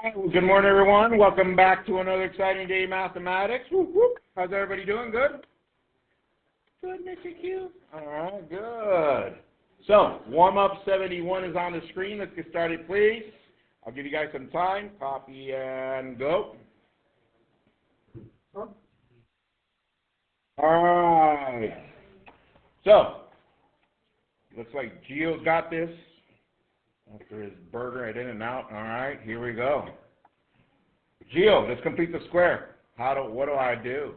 right, well, good morning, everyone. Welcome back to another exciting day in mathematics. Whoop, whoop. How's everybody doing? Good? Good, Mr. Q. All right, good. So, warm-up 71 is on the screen. Let's get started, please. I'll give you guys some time. Copy and go. All right. So, looks like Gio's got this. After his burger at In-N-Out. All right, here we go. Gio, let's complete the square. What do I do?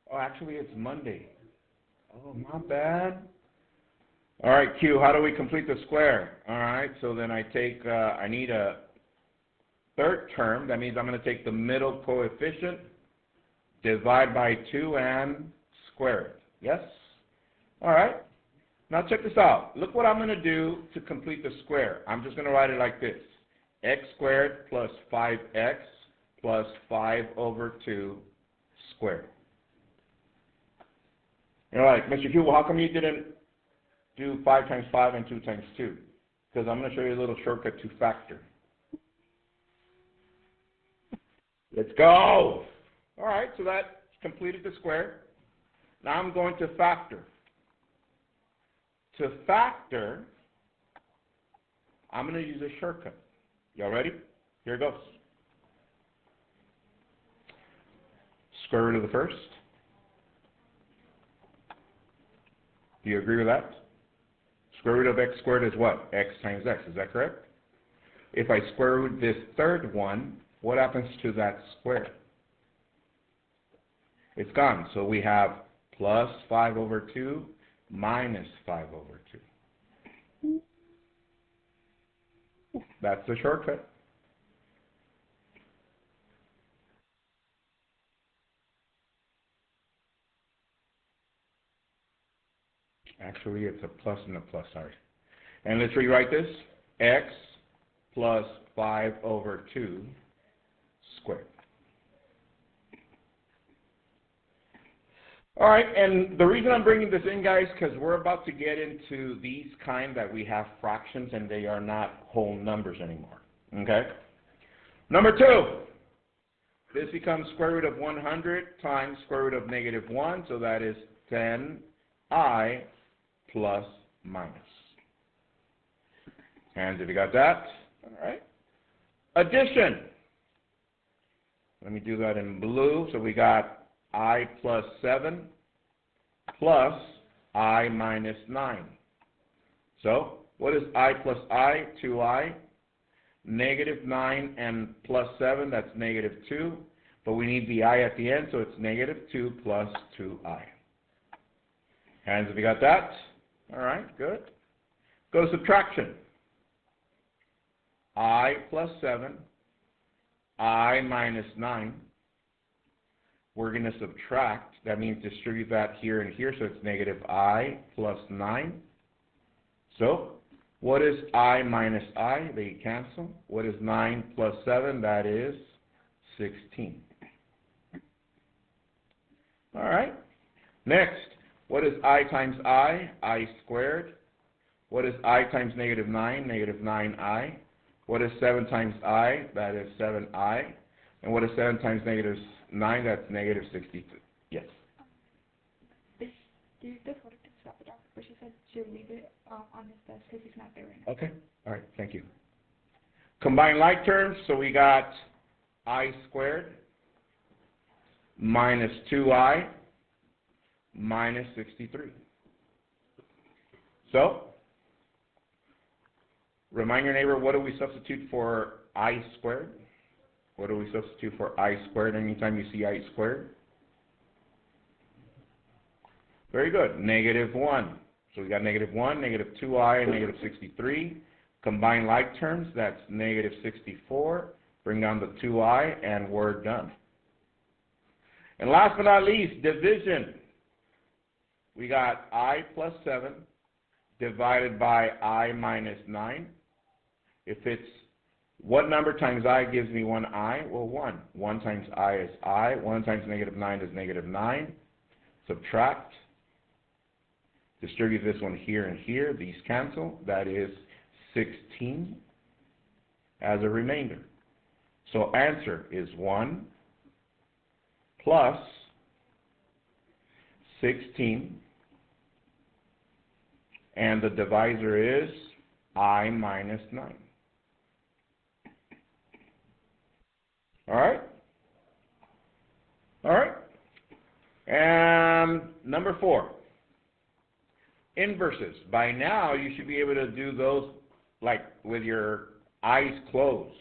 Oh, actually, it's Monday. Oh, not bad. All right, Q, how do we complete the square? All right, so then I need a third term. That means I'm going to take the middle coefficient, divide by 2, and square it. Yes? All right. Now check this out. Look what I'm going to do to complete the square. I'm just going to write it like this. X squared plus 5x plus 5 over 2 squared. You're like, Mr. Hugh, well, how come you didn't do 5 times 5 and 2 times 2? Because I'm going to show you a little shortcut to factor. Let's go. All right, so that completed the square. Now I'm going to factor. To factor, I'm going to use a shortcut. Y'all ready? Here it goes. Square root of the first. Do you agree with that? Square root of x squared is what? X times x. Is that correct? If I square root this third one, what happens to that square? It's gone. So we have plus 5 over 2 minus 5 over 2. That's the shortcut. Actually, it's a plus and a plus, sorry. And let's rewrite this. X plus 5 over 2 squared. All right, and the reason I'm bringing this in, guys, because we're about to get into these kind that we have fractions and they are not whole numbers anymore, okay? Number 2, this becomes square root of 100 times square root of negative 1, so that is 10i plus minus. Hands if you got that. All right. Addition. Let me do that in blue. So we got I plus 7 plus I minus 9. So what is I plus I? 2i. Negative 9 and plus 7, that's negative 2. But we need the I at the end, so it's negative 2 plus 2i. Hands if you got that. All right, good. Go to subtraction. I plus 7, I minus 9. We're going to subtract. That means distribute that here and here, so it's negative I plus 9. So what is I minus I? They cancel. What is 9 plus 7? That is 16. All right. Next, what is I times I? I squared. What is I times negative 9? Negative 9i. What is 7 times I? That is 7i. And what is 7 times negative 9? That's negative 62. Yes. The photo to swap it out, but she said she'll leave it on his desk because he's not there right now. Okay. All right. Thank you. Combine like terms. So we got I squared minus 2i minus 63. So remind your neighbor, what do we substitute for I squared? What do we substitute for I squared anytime you see I squared? Very good. Negative 1. So we got negative 1, negative 2i, and negative 63. Combine like terms, that's negative 64. Bring down the 2i, and we're done. And last but not least, division. We got I plus 7 divided by I minus 9. If it's what number times I gives me 1i? Well, 1. 1 times I is I. 1 times negative 9 is negative 9. Subtract. Distribute this one here and here. These cancel. That is 16. as a remainder. So answer is 1 plus 16, and the divisor is I minus 9. All right? All right? And number 4, inverses. By now, you should be able to do those like with your eyes closed.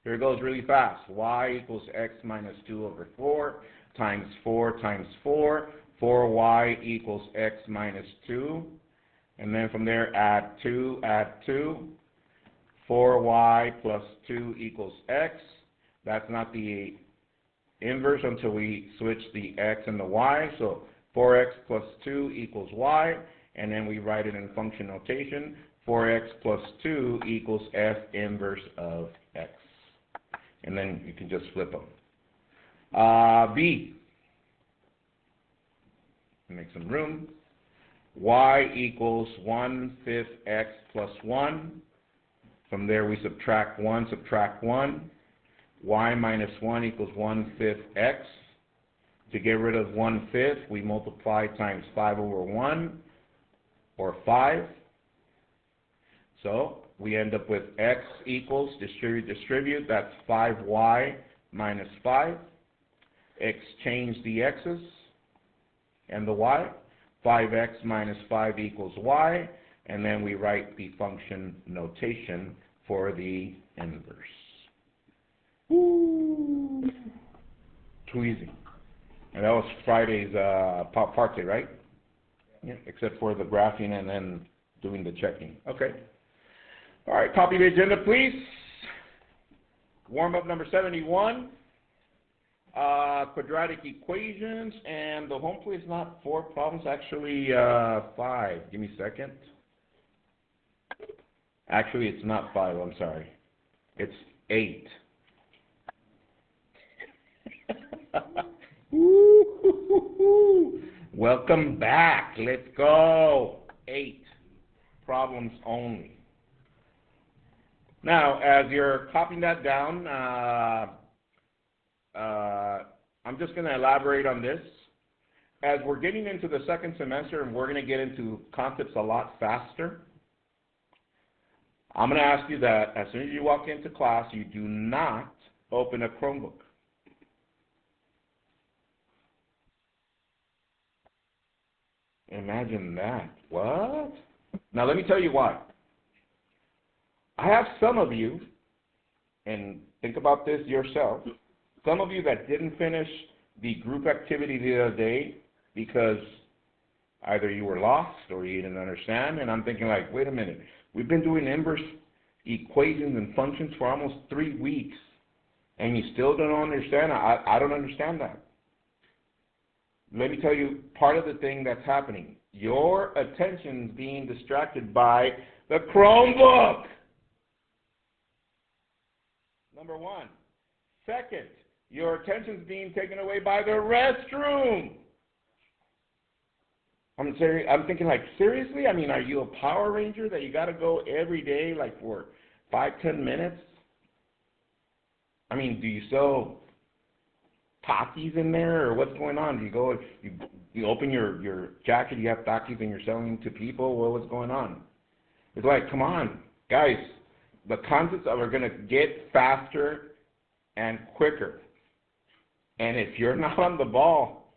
Here it goes really fast. Y equals x minus 2 over 4 times 4 times 4. 4y equals x minus 2. And then from there, add 2, add 2. 4y plus 2 equals x. That's not the inverse until we switch the x and the y. So 4x plus 2 equals y. And then we write it in function notation. 4x plus 2 equals f inverse of x. And then you can just flip them. B. Make some room. Y equals 1/5 x plus 1. From there we subtract 1, subtract 1. Y minus 1 equals 1/5 x. To get rid of 1/5, we multiply times 5 over 1, or 5. So we end up with x equals, distribute, that's 5y minus 5. Exchange the x's and the y. 5x minus 5 equals y, and then we write the function notation for the inverse. Ooh. Too easy. And that was Friday's parte, right? Yeah, except for the graphing and then doing the checking. Okay. All right, copy the agenda, please. Warm-up number 71. Quadratic equations, and the home plate is not 4 problems, actually 5. Give me a second. Actually, it's not 5, I'm sorry. It's 8. Welcome back. Let's go. 8 problems only. Now, as you're copying that down, I'm just going to elaborate on this. As we're getting into the second semester and we're going to get into concepts a lot faster, I'm going to ask you that as soon as you walk into class, you do not open a Chromebook. Imagine that. What? Now, let me tell you why. I have some of you, and think about this yourself, some of you that didn't finish the group activity the other day because either you were lost or you didn't understand, and I'm thinking like, wait a minute, we've been doing inverse equations and functions for almost 3 weeks, and you still don't understand? I don't understand that. Let me tell you part of the thing that's happening. Your attention's being distracted by the Chromebook. Number 1. Second, your attention's being taken away by the restroom. I'm thinking like, seriously? I mean, are you a Power Ranger that you got to go every day like for 5-10 minutes? I mean, do you sell Takis in there, or what's going on? Do you go, you open your jacket, you have Takis and you're selling to people? Well, what's going on? It's like, come on, guys. The concepts are going to get faster and quicker. And if you're not on the ball,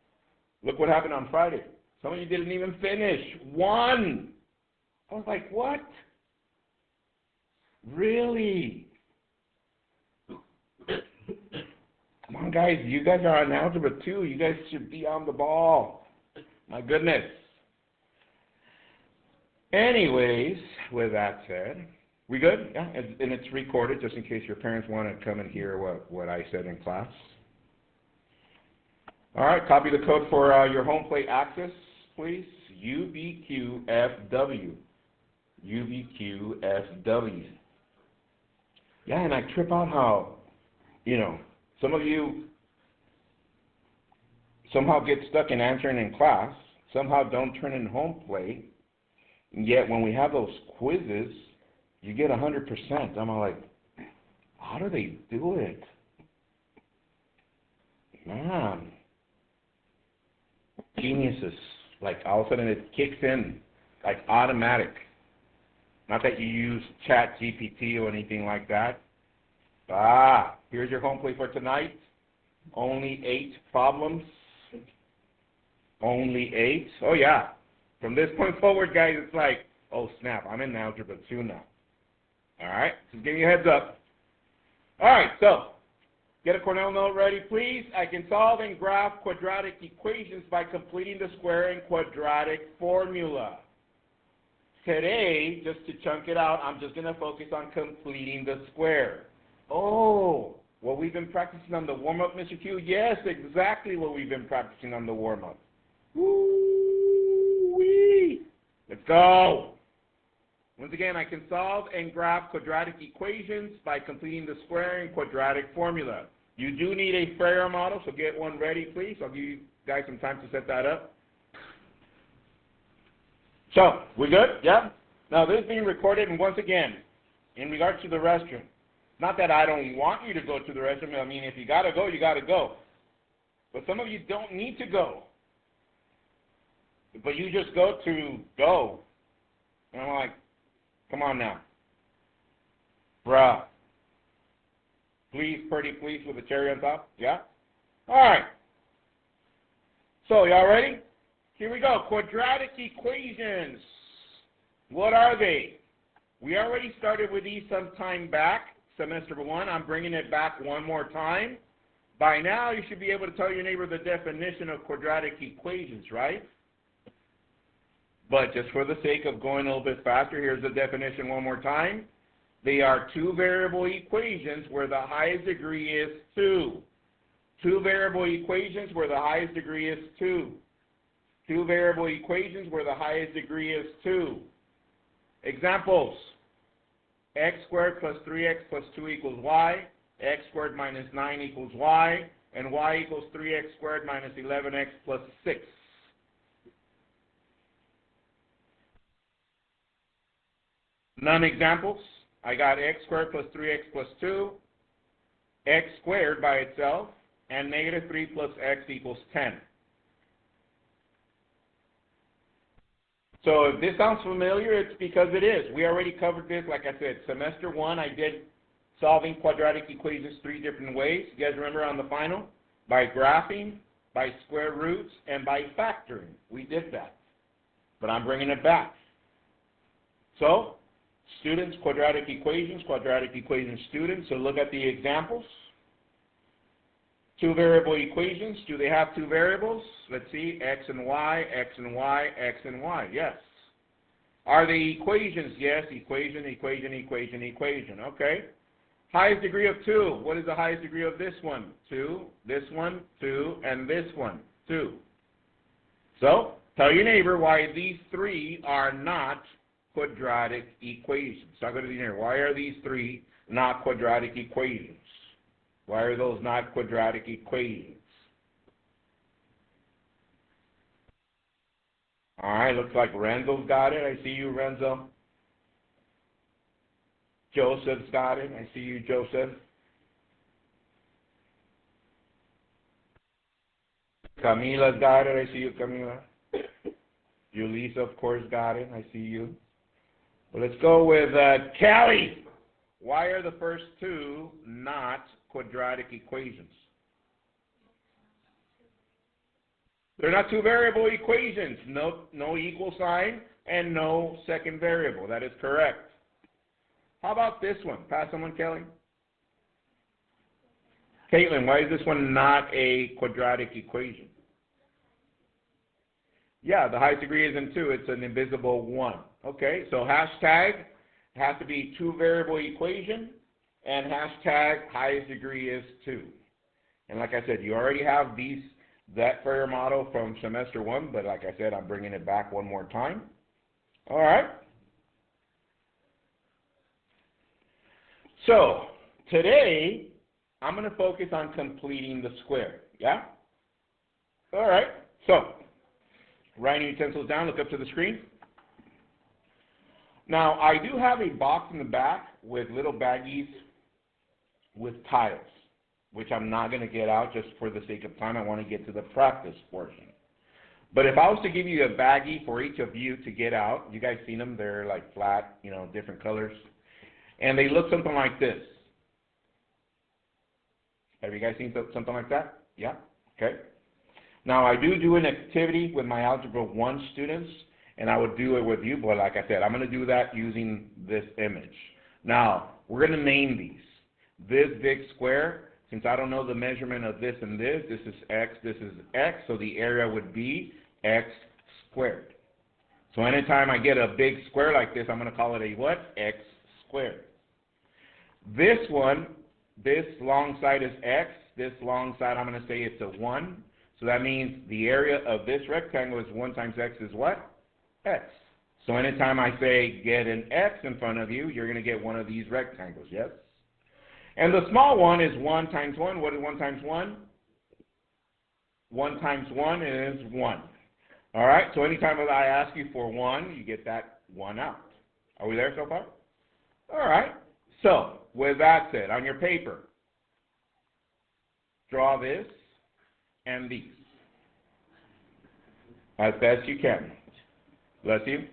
look what happened on Friday. Some of you didn't even finish one. I was like, what? Really? Come on, guys. You guys are on Algebra 2. You guys should be on the ball. My goodness. Anyways, with that said, we good? Yeah, and it's recorded just in case your parents want to come and hear what I said in class. All right, copy the code for your home plate access, please. UBQFW. UBQFW. Yeah, and I trip out how, some of you somehow get stuck in answering in class, somehow don't turn in home plate, and yet when we have those quizzes, you get 100%. I'm all like, How do they do it? Man. Geniuses. Like, all of a sudden it kicks in. Like, automatic. Not that you use Chat GPT or anything like that. Here's your home plate for tonight. Only 8 problems. Only 8. Oh, yeah. From this point forward, guys, it's like, oh, snap, I'm in Algebra 2 now. All right? Just giving you a heads up. All right, so get a Cornell note ready, please. I can solve and graph quadratic equations by completing the square and quadratic formula. Today, just to chunk it out, I'm just going to focus on completing the square. Oh, what we've been practicing on the warm-up, Mr. Q? Yes, exactly what we've been practicing on the warm-up. Woo-wee! Let's go. Once again, I can solve and graph quadratic equations by completing the square and quadratic formula. You do need a Freire model, so get one ready, please. I'll give you guys some time to set that up. So, we good? Yeah? Now, this is being recorded, and once again, in regards to the restroom, not that I don't want you to go to the restroom. I mean, if you got to go, you got to go. But some of you don't need to go. But you just go to go. And I'm like, come on now. Bruh. Please, pretty please, with a cherry on top. Yeah? All right. So, y'all ready? Here we go. Quadratic equations. What are they? We already started with these some time back, semester 1. I'm bringing it back one more time. By now, you should be able to tell your neighbor the definition of quadratic equations, right? But just for the sake of going a little bit faster, here's the definition one more time. They are two-variable equations where the highest degree is 2. Two-variable equations where the highest degree is 2. Two-variable equations where the highest degree is 2. Examples. X squared plus 3x plus 2 equals y. X squared minus 9 equals y. And y equals 3x squared minus 11x plus 6. Non-examples. I got x squared plus 3x plus 2. X squared by itself. And negative 3 plus x equals 10. So if this sounds familiar, it's because it is. We already covered this, like I said, semester 1, I did solving quadratic equations 3 different ways. You guys remember on the final? By graphing, by square roots, and by factoring. We did that. But I'm bringing it back. So, students, quadratic equations students. So look at the examples. Two variable equations. Do they have two variables? Let's see, x and y, x and y, x and y. Yes. Are they equations? Yes, equation. Okay. Highest degree of 2. What is the highest degree of this one? 2, this one, 2, and this one, 2. So, tell your neighbor why these 3 are not quadratic equations. Talk to the neighbor. Why are these 3 not quadratic equations? Why are those not quadratic equations? All right, looks like Renzo's got it. I see you, Renzo. Joseph's got it. I see you, Joseph. Camila's got it. I see you, Camila. Julissa, of course, got it. I see you. Well, let's go with Callie. Why are the first 2 not quadratic equations? They're not two variable equations. No equal sign and no second variable. That is correct. How about this one? Pass someone, Kelly. Caitlin, why is this one not a quadratic equation? Yeah, the highest degree isn't 2. It's an invisible 1. Okay, so hashtag has to be two variable equation, and hashtag highest degree is 2. And like I said, you already have that Freire model from semester 1, but like I said, I'm bringing it back one more time. All right. So today, I'm going to focus on completing the square. Yeah? All right. So writing utensils down, look up to the screen. Now, I do have a box in the back with little baggies with tiles, which I'm not going to get out just for the sake of time. I want to get to the practice portion. But if I was to give you a baggie for each of you to get out, you guys seen them? They're like flat, you know, different colors. And they look something like this. Have you guys seen something like that? Yeah? Okay. Now, I do an activity with my Algebra 1 students, and I would do it with you, but like I said, I'm going to do that using this image. Now, we're going to name these. This big square, since I don't know the measurement of this and this is x, so the area would be x squared. So anytime I get a big square like this, I'm going to call it a what? X squared. This one, this long side is x, this long side I'm going to say it's a 1. So that means the area of this rectangle is 1 times x is what? X. So anytime I say get an x in front of you, you're going to get one of these rectangles, yes? And the small one is 1 times 1. What is 1 times 1? 1 times 1 is 1. All right, so anytime that I ask you for 1, you get that 1 out. Are we there so far? All right, so with that said, on your paper, draw this and these as best you can. Bless you.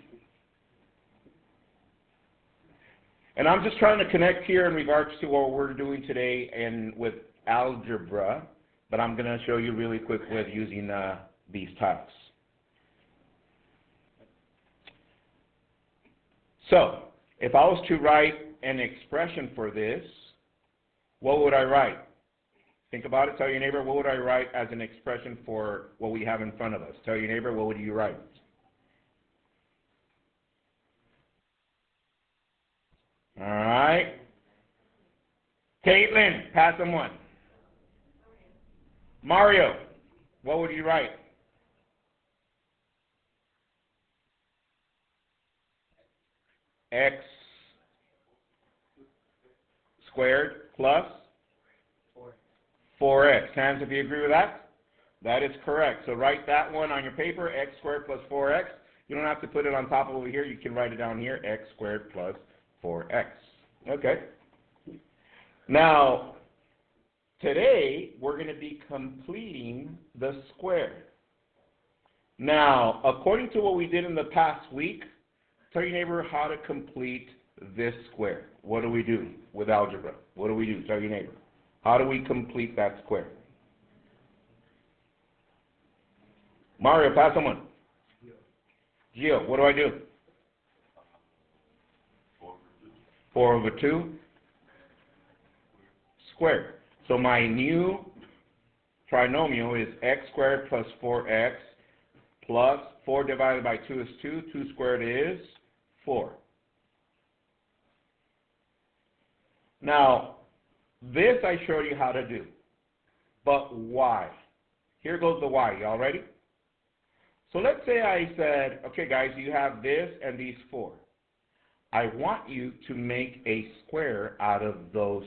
And I'm just trying to connect here in regards to what we're doing today and with algebra, but I'm going to show you really quick with using these tiles. So, if I was to write an expression for this, what would I write? Think about it. Tell your neighbor, what would I write as an expression for what we have in front of us? Tell your neighbor, what would you write? All right. Caitlin, pass them one. Mario, what would you write? X squared plus 4x. Hands if you agree with that? That is correct. So write that one on your paper, x squared plus 4x. You don't have to put it on top of over here. You can write it down here, x squared plus 4x. Okay. Now, today we're going to be completing the square. Now, according to what we did in the past week, tell your neighbor how to complete this square. What do we do with algebra? What do we do? Tell your neighbor. How do we complete that square? Mario, pass someone. Gio, what do I do? 4 over 2 squared. So my new trinomial is x squared plus 4x plus 4 divided by 2 is 2. 2 squared is 4. Now, this I showed you how to do. But why? Here goes the why. Y'all ready? So let's say I said, okay guys, you have this and these 4. I want you to make a square out of those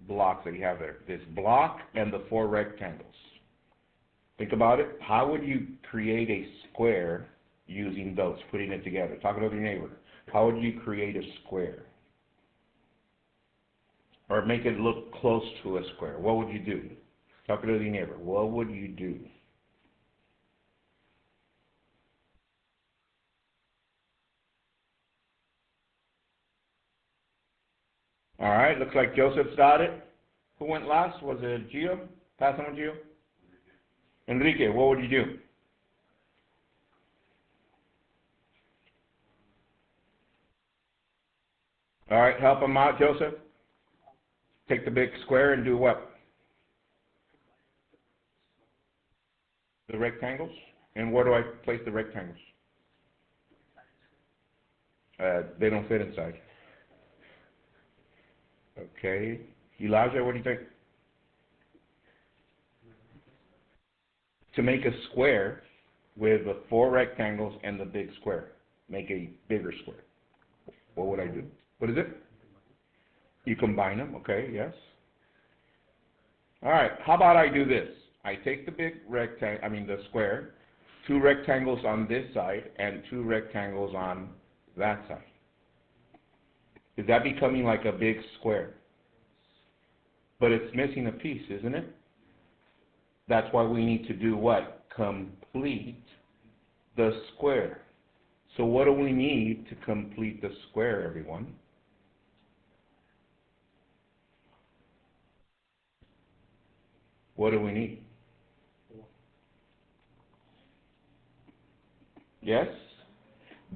blocks that you have there. This block and the 4 rectangles. Think about it. How would you create a square using those, putting it together? Talk to your neighbor. How would you create a square? Or make it look close to a square? What would you do? Talk to your neighbor. What would you do? All right, looks like Joseph's got it. Who went last? Was it Gio? Pass on, Gio. Enrique, what would you do? All right, help him out, Joseph. Take the big square and do what? The rectangles. And where do I place the rectangles? They don't fit inside. Okay. Elijah, what do you think? To make a square with the 4 rectangles and the big square. Make a bigger square. What would I do? What is it? You combine them, okay, yes. All right, how about I do this? I take the big the square, 2 rectangles on this side and 2 rectangles on that side. Is that becoming like a big square? But it's missing a piece, isn't it? That's why we need to do what? Complete the square. So what do we need to complete the square, everyone? What do we need? Yes?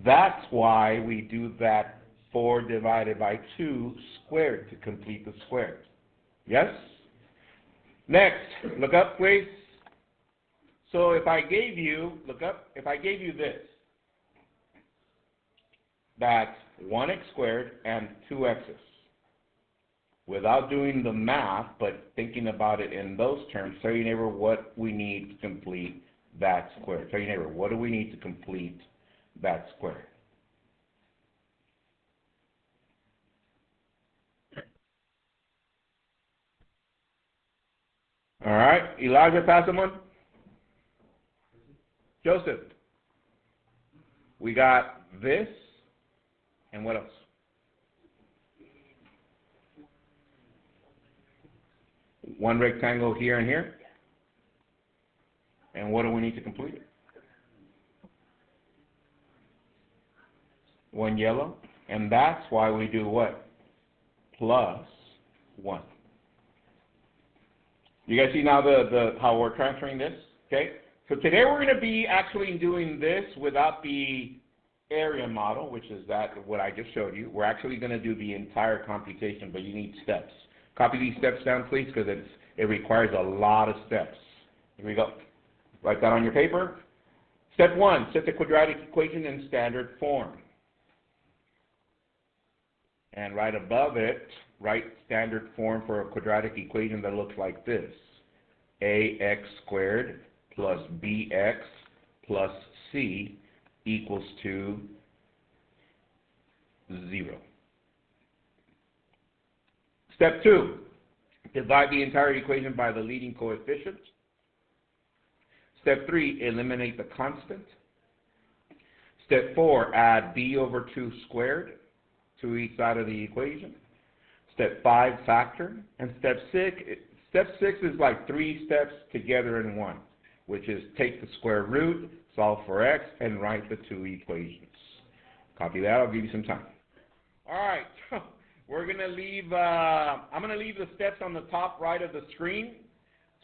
That's why we do that 4 divided by 2 squared to complete the square. Yes? Next, look up, please. So if I gave you, look up, if I gave you this, that's 1x squared and 2x's. Without doing the math, but thinking about it in those terms, tell your neighbor what we need to complete that square. Tell your neighbor, what do we need to complete that square? All right, Elijah, pass them on. Joseph, we got this, and what else? One rectangle here and here. And what do we need to complete it? One yellow. And that's why we do what? Plus 1. You guys see now the how we're transferring this? Okay? So today we're going to be actually doing this without the area model, which is that what I just showed you. We're actually going to do the entire computation, but you need steps. Copy these steps down, please, because it requires a lot of steps. Here we go. Write that on your paper. Step 1, set the quadratic equation in standard form. And right above it, write standard form for a quadratic equation that looks like this. ax squared plus bx plus c equals to 0. Step 2, divide the entire equation by the leading coefficient. Step 3, eliminate the constant. Step 4, add b over 2 squared to each side of the equation. Step 5, factor. And step 6 is like 3 steps together in one, which is take the square root, solve for x, and write the 2 equations. Copy that. I'll give you some time. All right. We're going to leave, I'm going to leave the steps on the top right of the screen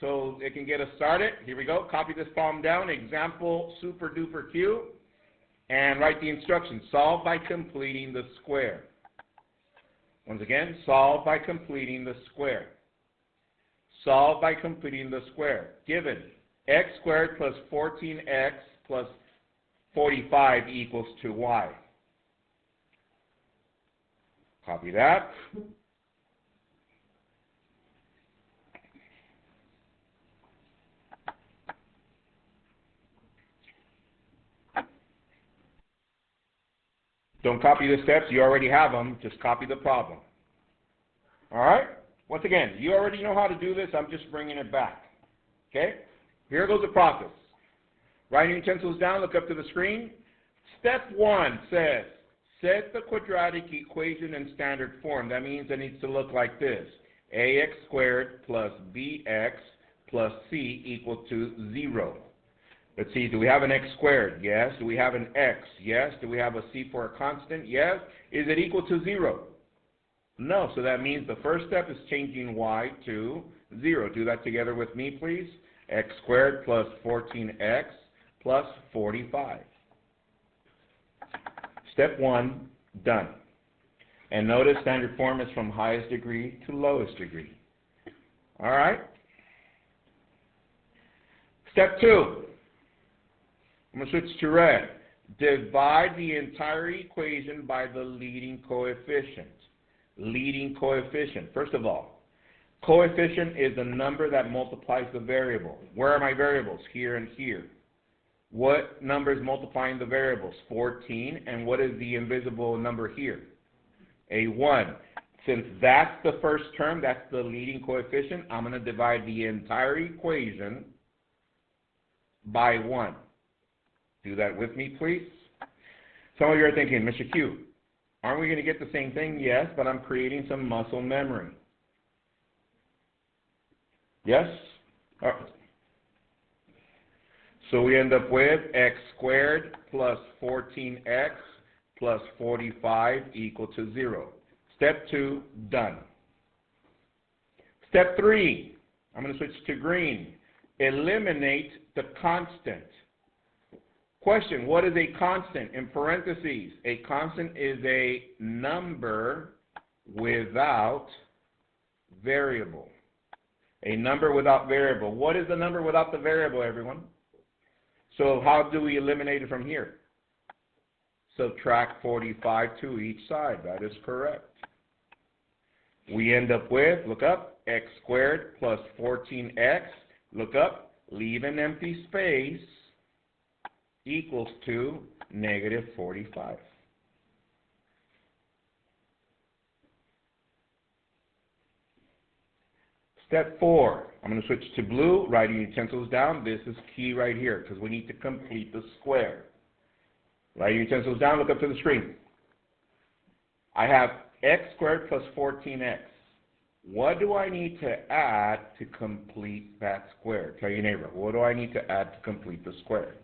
so it can get us started. Here we go. Copy this problem down. Example super duper Q. And write the instructions. Solve by completing the square. Once again, solve by completing the square. Solve by completing the square. Given x squared plus 14x plus 45 equals to y. Copy that. Don't copy the steps. You already have them. Just copy the problem. All right? Once again, you already know how to do this. I'm just bringing it back. Okay? Here goes the process. Writing utensils down. Look up to the screen. Step 1 says, set the quadratic equation in standard form. That means it needs to look like this. ax squared plus bx plus c equal to 0. Let's see, do we have an x squared? Yes. Do we have an x? Yes. Do we have a c for a constant? Yes. Is it equal to 0? No. So that means the first step is changing y to 0. Do that together with me, please. X squared plus 14x plus 45. Step 1, done. And notice standard form is from highest degree to lowest degree. All right? Step 2. I'm going to switch to red. Divide the entire equation by the leading coefficient. Leading coefficient. First of all, coefficient is the number that multiplies the variable. Where are my variables? Here and here. What number is multiplying the variables? 14. And what is the invisible number here? A 1. Since that's the first term, that's the leading coefficient, I'm going to divide the entire equation by 1. Do that with me, please. Some of you are thinking, Mr. Q, aren't we going to get the same thing? Yes, but I'm creating some muscle memory. Yes? All right. So we end up with x squared plus 14x plus 45 equal to 0. Step 2, done. Step 3, I'm going to switch to green. Eliminate the constant. Question, what is a constant? In parentheses, a constant is a number without variable. A number without variable. What is the number without the variable, everyone? So how do we eliminate it from here? Subtract 45 to each side. That is correct. We end up with, look up, x squared plus 14x. Look up, leave an empty space, equals to negative 45. Step 4, I'm going to switch to blue, writing utensils down. This is key right here because we need to complete the square. Writing utensils down, look up to the screen. I have x squared plus 14x. What do I need to add to complete that square? Tell your neighbor, what do I need to add to complete the square?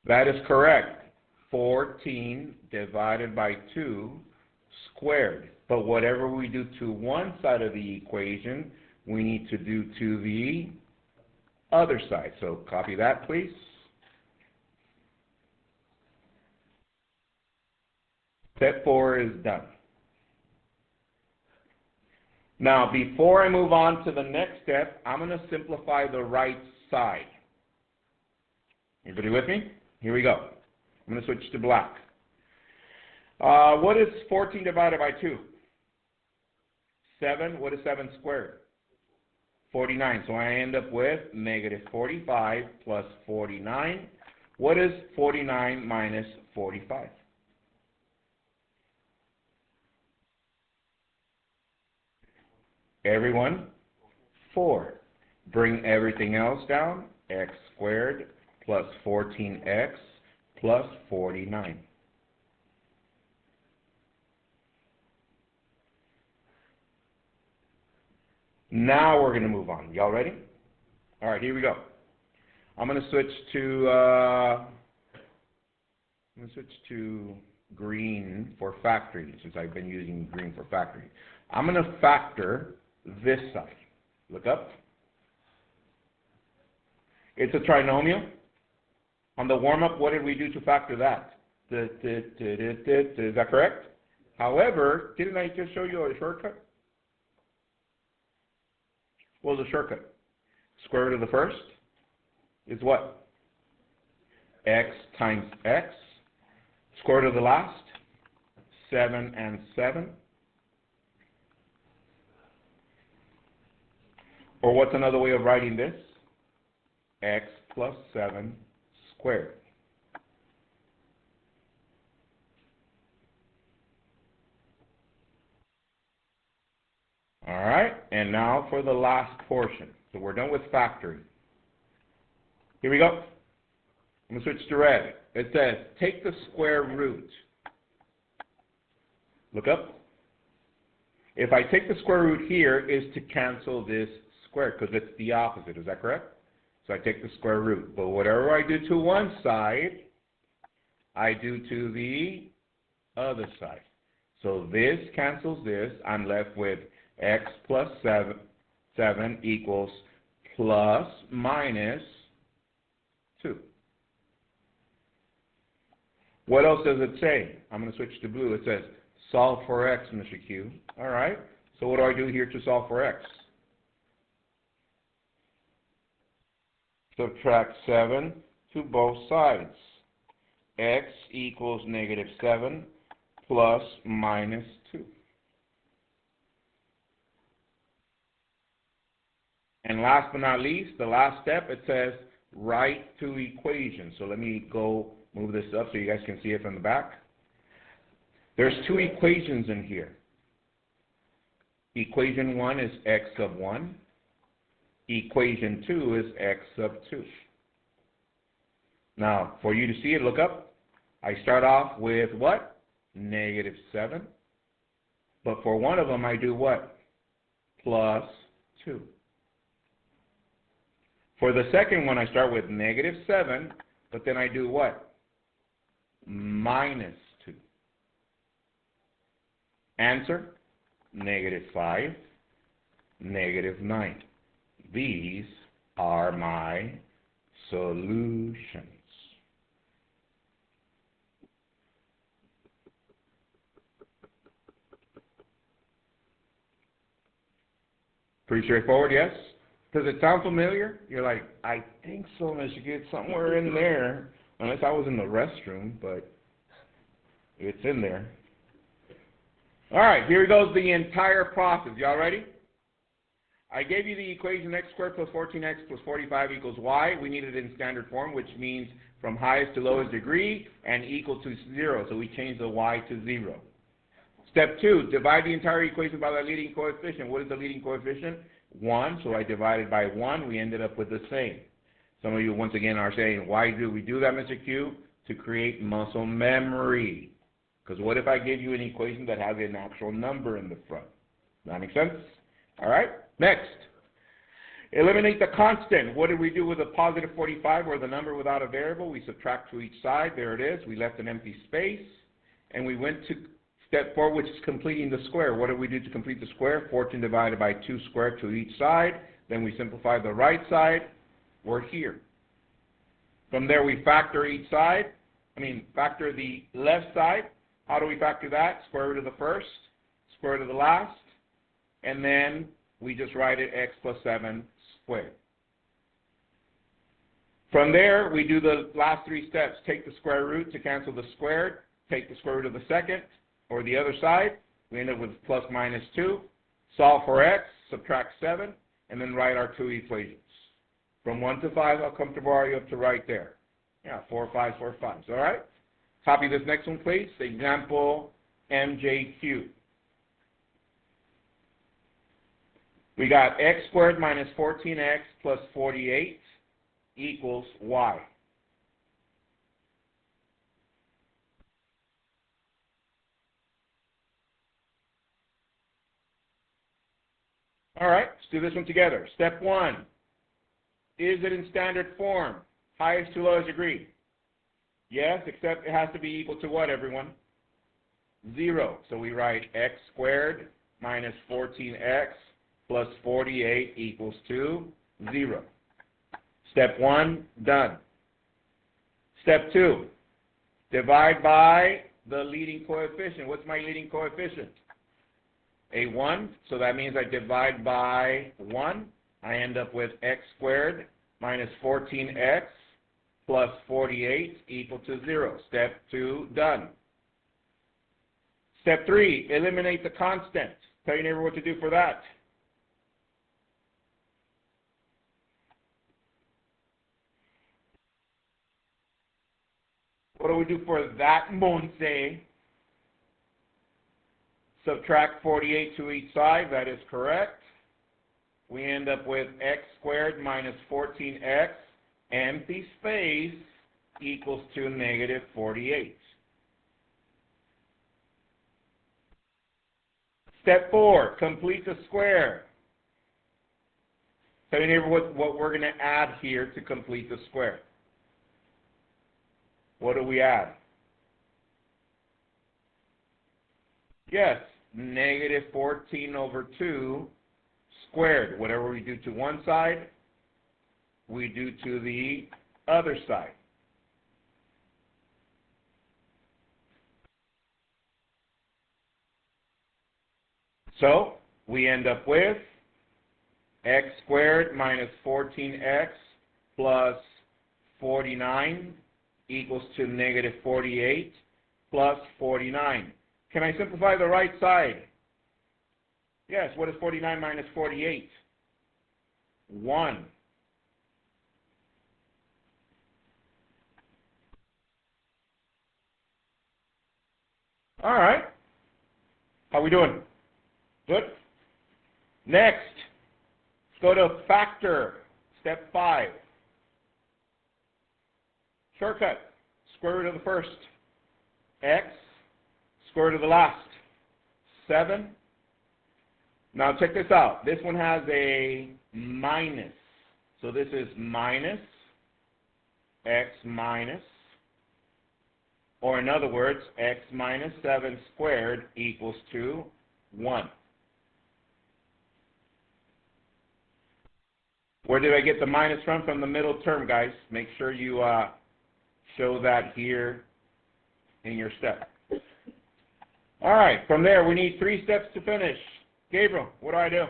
That is correct. 14 divided by 2 squared. But whatever we do to one side of the equation, we need to do to the other side. So copy that, please. Step 4 is done. Now, before I move on to the next step, I'm going to simplify the right side. Everybody with me? Here we go. I'm going to switch to black. What is 14 divided by 2? 7. What is 7 squared? 49. So I end up with negative 45 plus 49. What is 49 minus 45? Everyone? 4. Bring everything else down. X squared plus 14x plus 49. Now we're going to move on. Y'all ready? All right, here we go. I'm going to switch to green for factoring, since I've been using green for factoring. I'm going to factor this side. Look up. It's a trinomial. On the warm-up, what did we do to factor that? Is that correct? However, didn't I just show you a shortcut? What was the shortcut? Square root of the first is what? X times x. Square root of the last, 7 and 7. Or what's another way of writing this? X plus 7 squared. All right, and now for the last portion. So we're done with factoring. Here we go. I'm going to switch to red. It says, take the square root. Look up. If I take the square root here, is to cancel this square, because it's the opposite. Is that correct? So I take the square root. But whatever I do to one side, I do to the other side. So this cancels this. I'm left with x plus 7 equals plus minus 2. What else does it say? I'm going to switch to blue. It says, solve for x, Mr. Q. All right. So what do I do here to solve for x? Subtract 7 to both sides. X equals negative 7 plus minus 2. And last but not least, the last step, it says write two equations. So let me go move this up so you guys can see it from the back. There's two equations in here. Equation 1 is x sub 1. Equation 2 is x sub 2. Now, for you to see it, look up. I start off with what? negative 7. But for one of them, I do what? Plus 2. For the second one, I start with negative 7, but then I do what? Minus 2. Answer, negative 5, negative 9. These are my solutions. Pretty straightforward, yes? Does it sound familiar? You're like, I think so, Michigan, somewhere in there. Unless I was in the restroom, but it's in there. All right, here goes the entire process. Y'all ready? I gave you the equation x squared plus 14x plus 45 equals y. We need it in standard form, which means from highest to lowest degree and equal to 0. So we change the y to 0. Step 2, divide the entire equation by the leading coefficient. What is the leading coefficient? 1, so I divided by 1. We ended up with the same. Some of you, once again, are saying, why do we do that, Mr. Q? To create muscle memory. Because what if I give you an equation that has an actual number in the front? That make sense? All right, next. Eliminate the constant. What did we do with a positive 45 or the number without a variable? We subtract to each side. There it is. We left an empty space. And we went to step 4, which is completing the square. What did we do to complete the square? 14 divided by 2 squared to each side. Then we simplify the right side. We're here. From there, we factor each side. Factor the left side. How do we factor that? Square root of the first, square root of the last, and then we just write it x plus 7 squared. From there, we do the last 3 steps. Take the square root to cancel the squared. Take the square root of the second, or the other side. We end up with plus minus 2. Solve for x, subtract 7, and then write our 2 equations. From 1 to 5, how comfortable are you up to right there? Yeah, 4 5s, 4 5s, all right? Copy this next one, please. Example MJQ. We got x squared minus 14x plus 48 equals y. All right, let's do this one together. Step 1. Is it in standard form? Highest to lowest degree? Yes, except it has to be equal to what, everyone? 0. So we write x squared minus 14x plus 48 equals to 0. Step 1, done. Step 2, divide by the leading coefficient. What's my leading coefficient? A 1, so that means I divide by 1. I end up with x squared minus 14x plus 48 equal to 0. Step 2, done. Step 3, eliminate the constant. Tell your neighbor what to do for that. What do we do for that, Monse? Subtract 48 to each side. That is correct. We end up with x squared minus 14x, empty space, equals to negative 48. Step 4, complete the square. Tell your neighbor what we're going to add here to complete the square. What do we add? Yes, negative 14 over 2 squared. Whatever we do to one side, we do to the other side. So we end up with x squared minus 14x plus 49 equals to negative 48 plus 49. Can I simplify the right side? Yes, what is 49 minus 48? 1. All right. How we doing? Good? Next, let's go to factor, step 5. Shortcut, square root of the first. X Square root of the last. 7. Now check this out. This one has a minus. So this is minus x minus, or in other words, x minus 7 squared equals to 1. Where did I get the minus from? From the middle term, guys. Make sure you show that here in your step. All right, from there, we need 3 steps to finish. Gabriel, what do I do?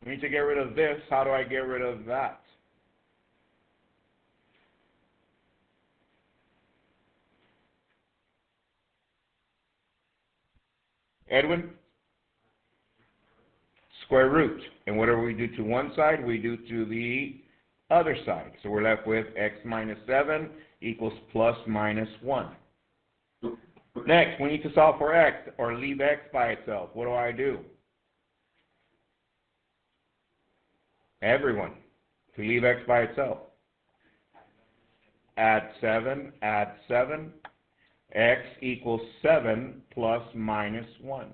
We need to get rid of this. How do I get rid of that? Edwin? Square root. And whatever we do to one side, we do to the other side. So we're left with x minus 7 equals plus minus 1. Next, we need to solve for x, or leave x by itself. What do? Everyone, to leave x by itself. Add 7, x equals 7 plus minus 1.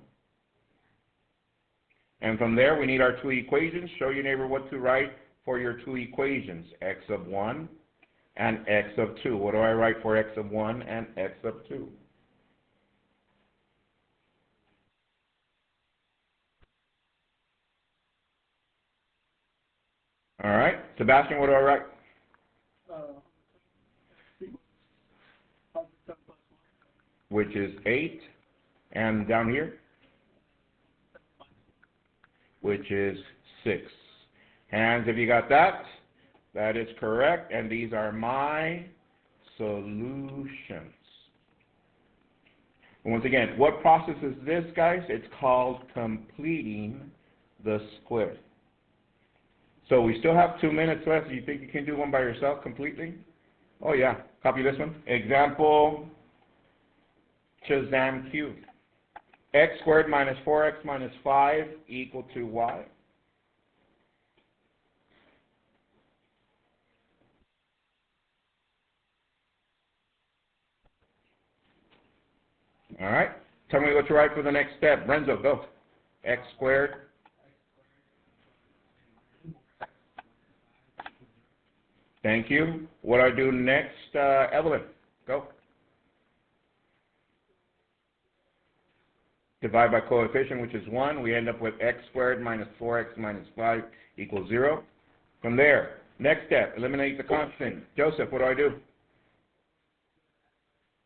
And from there, we need our 2 equations. Show your neighbor what to write for your 2 equations, x of 1 and x of 2. What do I write for x of 1 and x of 2? All right, Sebastian, what do I write? Which is 8. And down here? Which is 6. Hands if you got that. That is correct. And these are my solutions. And once again, what process is this, guys? It's called completing the square. So we still have 2 minutes left. Do you think you can do one by yourself completely? Oh, yeah. Copy this one. Example, Shazam cube. X squared minus 4x minus 5 equal to y. All right. Tell me what to write for the next step. Renzo, go. X squared. Thank you. What do I do next? Evelyn, go. Divide by coefficient, which is 1. We end up with x squared minus 4x minus 5 equals 0. From there, next step, eliminate the constant. Joseph, what do I do?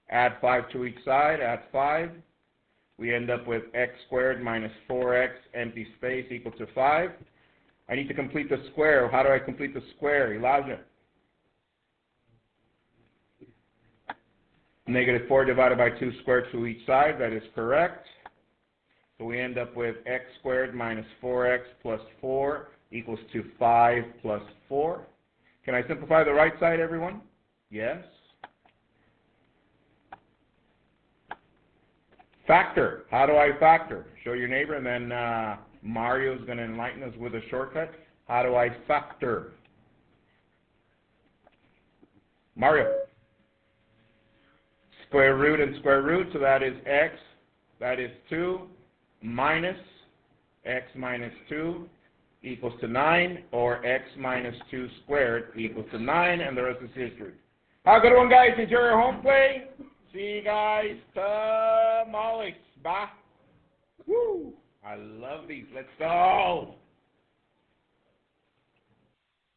Add 5 to each side, add 5. We end up with x squared minus 4x, empty space, equal to 5. I need to complete the square. How do I complete the square? Elijah? Negative 4 divided by 2 squared to each side. That is correct. So we end up with x squared minus 4x plus 4 equals to 5 plus 4. Can I simplify the right side, everyone? Yes. Factor. How do I factor? Show your neighbor, and then Mario's going to enlighten us with a shortcut. How do I factor? Mario. Square root and square root, so that is x. That is 2 minus x minus 2 equals to 9, or x minus 2 squared equals to 9, and the rest is history. Have a good one, guys. Enjoy your home play. See you guys tomorrow. Bye. Woo! I love these. Let's go.